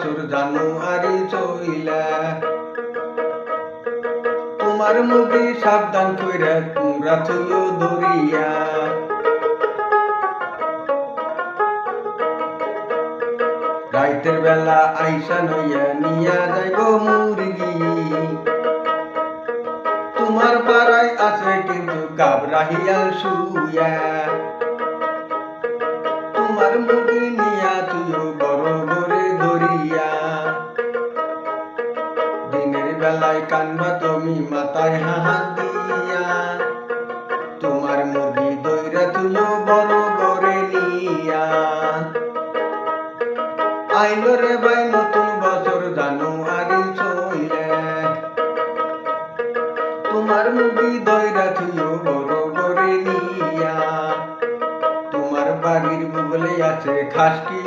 বছর জানুয়ারি চইলা, তোমার মুখে সাবধান কইরা তোমরা থইও দরিয়া। রাইতের বেলা আইসা নইয়া নিয়া যাইব মুরগি, তোমার পাড়ায় আছে কিন্তু গাবরাহিয়াল শুয়া। তোমার মুরগি নিয়া তুইও বড় করে দরিয়া, দিনের বেলায় কান্না তুমি মাথায় হাত দিয়া, তোমার মুরগি দইরা তুইও বড় করে নিয়া। আইলো রে ভাই নতুন বছর জানুয়ারি চইলে, তোমার মুরগি দইরা তুইও বড় করে নিয়া। তোমার বাড়ির বুগলে আছে খাসকি